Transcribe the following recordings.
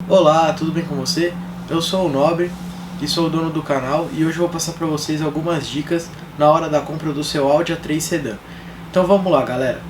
Olá, tudo bem com você? Eu sou o Nobre e sou o dono do canal e hoje eu vou passar para vocês algumas dicas na hora da compra do seu Audi A3 Sedan. Então vamos lá, galera.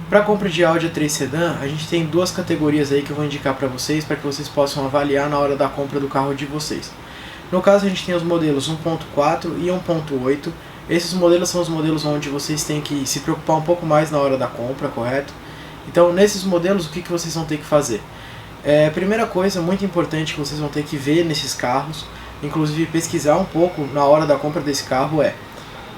Para compra de Audi A3 Sedan, a gente tem duas categorias aí que eu vou indicar para vocês possam avaliar na hora da compra do carro de vocês. No caso, a gente tem os modelos 1.4 e 1.8. Esses modelos são os modelos onde vocês têm que se preocupar um pouco mais na hora da compra, correto? Então, nesses modelos, o que vocês vão ter que fazer? Primeira coisa muito importante que vocês vão ter que ver nesses carros, inclusive pesquisar um pouco na hora da compra desse carro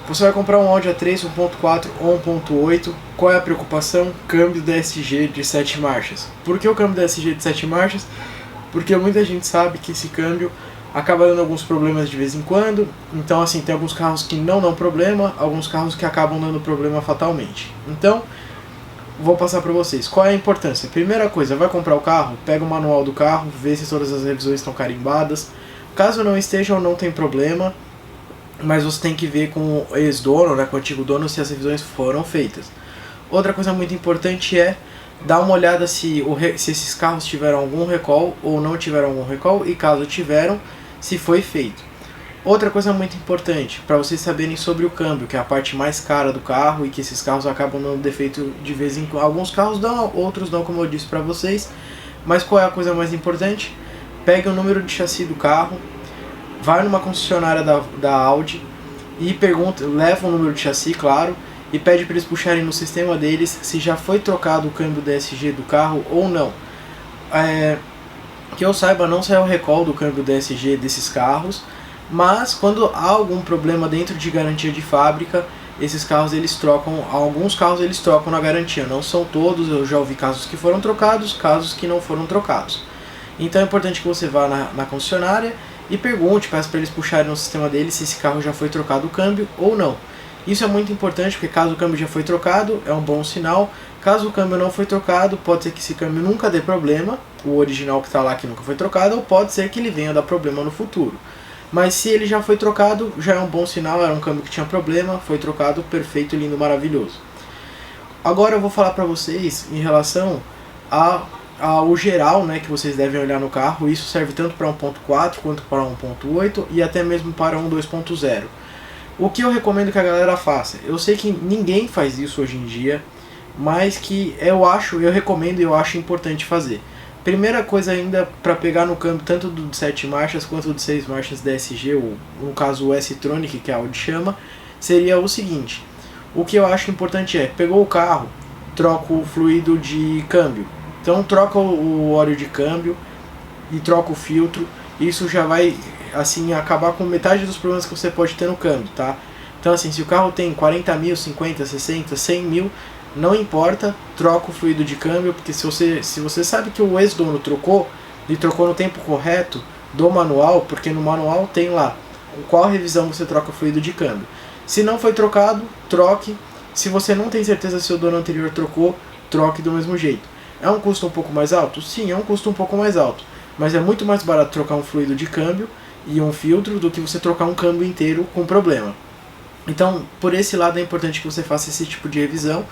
você vai comprar um Audi A3 1.4 ou 1.8, qual é a preocupação? Câmbio DSG de 7 marchas. Por que o câmbio DSG de 7 marchas? Porque muita gente sabe que esse câmbio acaba dando alguns problemas de vez em quando, então assim, tem alguns carros que não dão problema, alguns carros que acabam dando problema fatalmente. Então, vou passar para vocês. Qual é a importância? Primeira coisa, vai comprar o carro, pega o manual do carro, vê se todas as revisões estão carimbadas. Caso não estejam, não tem problema, mas você tem que ver com o ex-dono, né, com o antigo dono, se as revisões foram feitas. Outra coisa muito importante é dar uma olhada se esses carros tiveram algum recall ou não tiveram algum recall, e caso tiveram, se foi feito. Outra coisa muito importante, para vocês saberem sobre o câmbio, que é a parte mais cara do carro e que esses carros acabam dando defeito de vez em quando. Alguns carros dão, outros não, como eu disse para vocês. Mas qual é a coisa mais importante? Pegue o número de chassi do carro, vai numa concessionária da Audi e pergunta, leva o número de chassi, claro, e pede para eles puxarem no sistema deles se já foi trocado o câmbio DSG do carro ou não. Que eu saiba, não saiu o recall do câmbio DSG desses carros. Mas quando há algum problema dentro de garantia de fábrica, esses carros eles trocam, alguns carros eles trocam na garantia, não são todos, eu já ouvi casos que foram trocados, casos que não foram trocados. Então é importante que você vá na concessionária e pergunte, peça para eles puxarem no sistema deles se esse carro já foi trocado o câmbio ou não. Isso é muito importante porque caso o câmbio já foi trocado, é um bom sinal. Caso o câmbio não foi trocado, pode ser que esse câmbio nunca dê problema, o original que está lá que nunca foi trocado, ou pode ser que ele venha dar problema no futuro. Mas se ele já foi trocado, já é um bom sinal, era um câmbio que tinha problema, foi trocado, perfeito, lindo, maravilhoso. Agora eu vou falar para vocês em relação ao geral, né, que vocês devem olhar no carro. Isso serve tanto para 1.4 quanto para 1.8 e até mesmo para 2.0. O que eu recomendo que a galera faça? Eu sei que ninguém faz isso hoje em dia, mas que eu recomendo e eu acho importante fazer. Primeira coisa ainda para pegar no câmbio tanto do de 7 marchas quanto do de 6 marchas DSG, ou no caso o S-Tronic, que a Audi chama, seria o seguinte. O que eu acho importante pegou o carro, troca o fluido de câmbio. Então troca o óleo de câmbio e troca o filtro. Isso já vai assim acabar com metade dos problemas que você pode ter no câmbio, tá? Então assim, se o carro tem 40 mil, 50, 60, 100 mil, não importa, troca o fluido de câmbio, porque se você sabe que o ex-dono trocou, e trocou no tempo correto do manual, porque no manual tem lá qual revisão você troca o fluido de câmbio. Se não foi trocado, troque. Se você não tem certeza se o dono anterior trocou, troque do mesmo jeito. É um custo um pouco mais alto? Sim, é um custo um pouco mais alto. Mas é muito mais barato trocar um fluido de câmbio e um filtro do que você trocar um câmbio inteiro com problema. Então, por esse lado é importante que você faça esse tipo de revisão.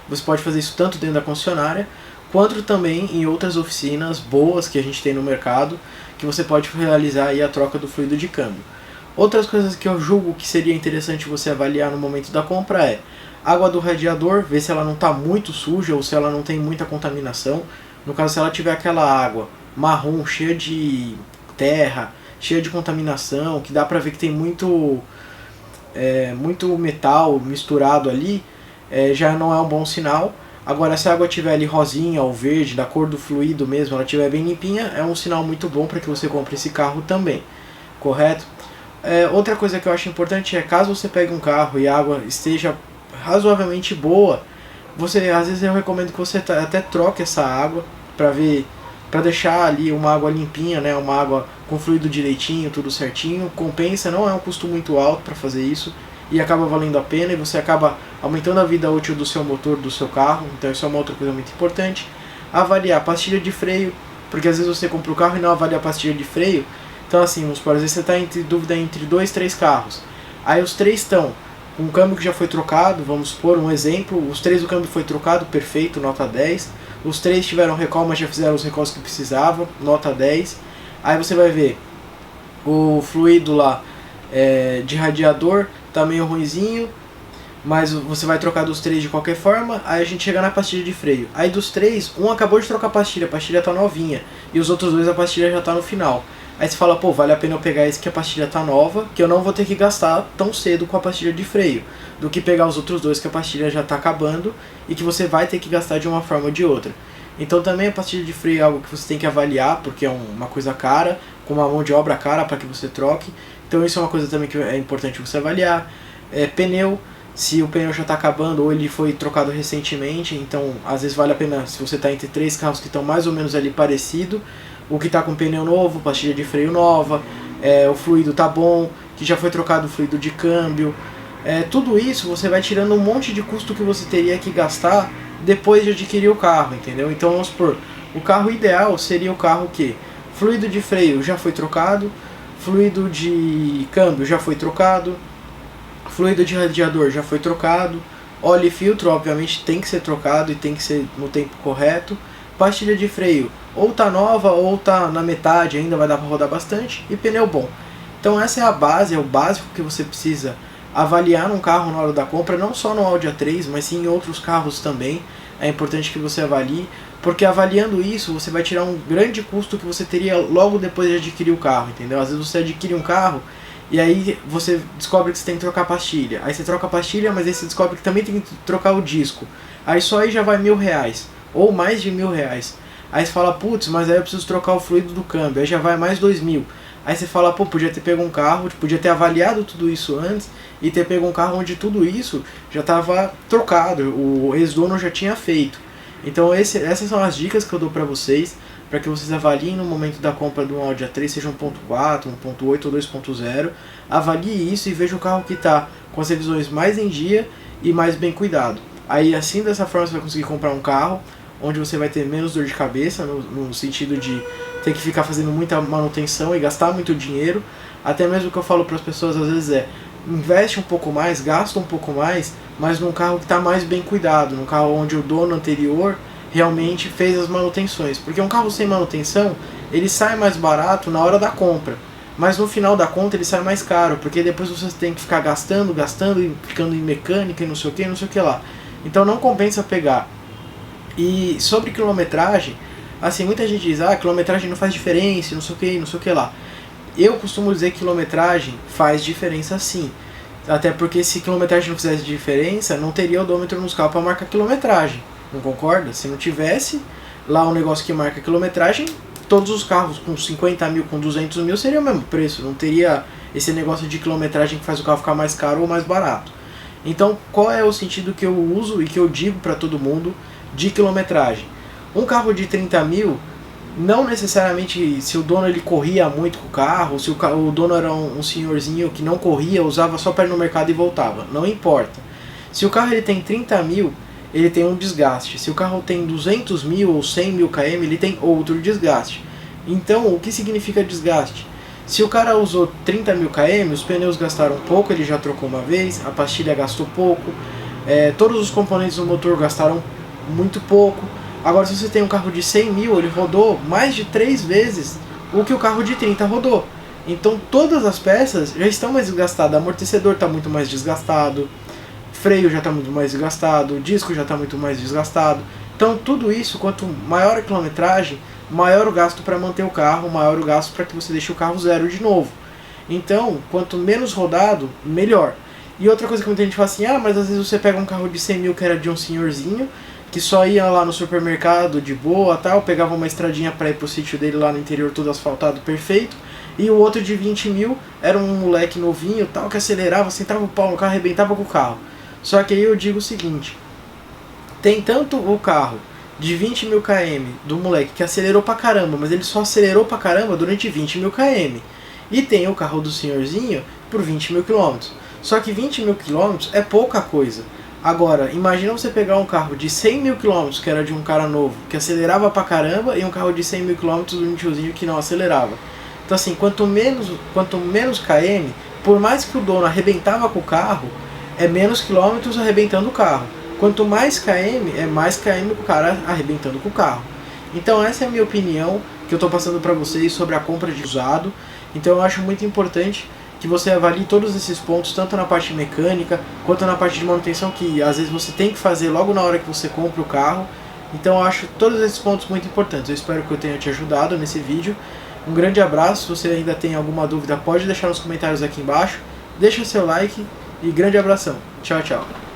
Você pode fazer isso tanto dentro da concessionária, quanto também em outras oficinas boas que a gente tem no mercado, que você pode realizar aí a troca do fluido de câmbio. Outras coisas que eu julgo que seria interessante você avaliar no momento da compra água do radiador, ver se ela não está muito suja ou se ela não tem muita contaminação. No caso, se ela tiver aquela água marrom, cheia de terra, cheia de contaminação, que dá pra ver que tem muito metal misturado ali, já não é um bom sinal. Agora, se a água estiver ali rosinha ou verde, da cor do fluido mesmo, ela estiver bem limpinha, é um sinal muito bom para que você compre esse carro também, correto? Outra coisa que eu acho importante caso você pegue um carro e a água esteja razoavelmente boa, às vezes eu recomendo que você até troque essa água para deixar ali uma água limpinha, né, uma água com fluido direitinho, tudo certinho. Compensa, não é um custo muito alto para fazer isso e acaba valendo a pena, e você acaba aumentando a vida útil do seu motor, do seu carro. Então isso é uma outra coisa muito importante. Avaliar a pastilha de freio, porque às vezes você compra o carro e não avalia a pastilha de freio. Então assim, vamos supor, às vezes você está em dúvida entre 2, 3 carros. Aí os 3 estão com um câmbio que já foi trocado, vamos supor um exemplo, os 3 do câmbio foi trocado, perfeito, nota 10. Os 3 tiveram recall, mas já fizeram os recalls que precisavam, nota 10. Aí você vai ver o fluido lá de radiador tá meio ruinzinho, mas você vai trocar dos 3 de qualquer forma. Aí a gente chega na pastilha de freio. Aí dos 3, um acabou de trocar a pastilha tá novinha, e os outros 2 a pastilha já tá no final. Aí você fala, pô, vale a pena eu pegar esse que a pastilha tá nova, que eu não vou ter que gastar tão cedo com a pastilha de freio, do que pegar os outros 2 que a pastilha já tá acabando e que você vai ter que gastar de uma forma ou de outra. Então também a pastilha de freio é algo que você tem que avaliar, porque é uma coisa cara, com uma mão de obra cara para que você troque. Então isso é uma coisa também que é importante você avaliar. Pneu, se o pneu já está acabando ou ele foi trocado recentemente, então às vezes vale a pena, se você está entre 3 carros que estão mais ou menos ali parecido, o que está com pneu novo, pastilha de freio nova, o fluido tá bom, que já foi trocado o fluido de câmbio. Tudo isso você vai tirando um monte de custo que você teria que gastar depois de adquirir o carro, entendeu? Então vamos supor, o carro ideal seria o carro que fluido de freio já foi trocado, fluido de câmbio já foi trocado, fluido de radiador já foi trocado, óleo e filtro obviamente tem que ser trocado e tem que ser no tempo correto, pastilha de freio ou tá nova ou tá na metade, ainda vai dar para rodar bastante, e pneu bom. Então essa é a base, é o básico que você precisa avaliar num carro na hora da compra, não só no Audi A3, mas sim em outros carros também. É importante que você avalie, porque avaliando isso você vai tirar um grande custo que você teria logo depois de adquirir o carro, entendeu? Às vezes você adquire um carro e aí você descobre que você tem que trocar a pastilha. Aí você troca a pastilha, mas aí você descobre que também tem que trocar o disco. Aí só aí já vai R$1.000, ou mais de R$1.000. Aí você fala, putz, mas aí eu preciso trocar o fluido do câmbio, aí já vai mais R$2.000. Aí você fala, pô, podia ter pego um carro, podia ter avaliado tudo isso antes e ter pego um carro onde tudo isso já estava trocado, o ex-dono já tinha feito. Então essas são as dicas que eu dou para vocês, para que vocês avaliem no momento da compra do Audi A3, seja 1.4, 1.8 ou 2.0. Avalie isso e veja o carro que está com as revisões mais em dia e mais bem cuidado. Aí assim, dessa forma, você vai conseguir comprar um carro onde você vai ter menos dor de cabeça, no sentido de ter que ficar fazendo muita manutenção e gastar muito dinheiro. Até mesmo o que eu falo para as pessoas às vezes investe um pouco mais, gasta um pouco mais, mas num carro que está mais bem cuidado, num carro onde o dono anterior realmente fez as manutenções. Porque um carro sem manutenção, ele sai mais barato na hora da compra, mas no final da conta ele sai mais caro, porque depois você tem que ficar gastando e ficando em mecânica e não sei o que lá. Então não compensa pegar. E sobre quilometragem, assim, muita gente diz, quilometragem não faz diferença, não sei o que lá. Eu costumo dizer que quilometragem faz diferença sim. Até porque se quilometragem não fizesse diferença, não teria odômetro nos carros para marcar quilometragem. Não concorda? Se não tivesse lá um negócio que marca quilometragem, todos os carros com 50 mil, com 200 mil seria o mesmo preço. Não teria esse negócio de quilometragem que faz o carro ficar mais caro ou mais barato. Então, qual é o sentido que eu uso e que eu digo para todo mundo de quilometragem? Um carro de 30 mil, não necessariamente se o dono ele corria muito com o carro, se o dono era um senhorzinho que não corria, usava só para ir no mercado e voltava, não importa. Se o carro ele tem 30 mil, ele tem um desgaste. Se o carro tem 200 mil ou 100 mil km, ele tem outro desgaste. Então, o que significa desgaste? Se o cara usou 30 mil km, os pneus gastaram pouco, ele já trocou uma vez, a pastilha gastou pouco, todos os componentes do motor gastaram muito pouco. Agora, se você tem um carro de 100 mil, ele rodou mais de 3 vezes o que o carro de 30 rodou. Então, todas as peças já estão mais desgastadas. Amortecedor está muito mais desgastado, freio já está muito mais desgastado, o disco já está muito mais desgastado. Então, tudo isso, quanto maior a quilometragem, maior o gasto para manter o carro, maior o gasto para que você deixe o carro zero de novo. Então, quanto menos rodado, melhor. E outra coisa que muita gente fala assim, mas às vezes você pega um carro de 100 mil que era de um senhorzinho, que só ia lá no supermercado de boa, tal, pegava uma estradinha para ir pro sítio dele lá no interior todo asfaltado, perfeito, e o outro de 20 mil era um moleque novinho, tal, que acelerava, sentava o pau no carro, arrebentava com o carro. Só que aí eu digo o seguinte, tem tanto o carro de 20 mil km do moleque que acelerou pra caramba, mas ele só acelerou pra caramba durante 20 mil km, e tem o carro do senhorzinho por 20 mil km. Só que 20 mil km é pouca coisa. Agora, imagina você pegar um carro de 100 mil km, que era de um cara novo, que acelerava pra caramba, e um carro de 100 mil km de um tiozinho que não acelerava. Então assim, quanto menos km, por mais que o dono arrebentava com o carro, é menos quilômetros arrebentando o carro. Quanto mais km, é mais km o cara arrebentando com o carro. Então essa é a minha opinião que eu estou passando para vocês sobre a compra de usado. Então eu acho muito importante que você avalie todos esses pontos, tanto na parte mecânica, quanto na parte de manutenção, que às vezes você tem que fazer logo na hora que você compra o carro. Então eu acho todos esses pontos muito importantes. Eu espero que eu tenha te ajudado nesse vídeo. Um grande abraço. Se você ainda tem alguma dúvida, pode deixar nos comentários aqui embaixo. Deixa seu like e grande abração. Tchau, tchau.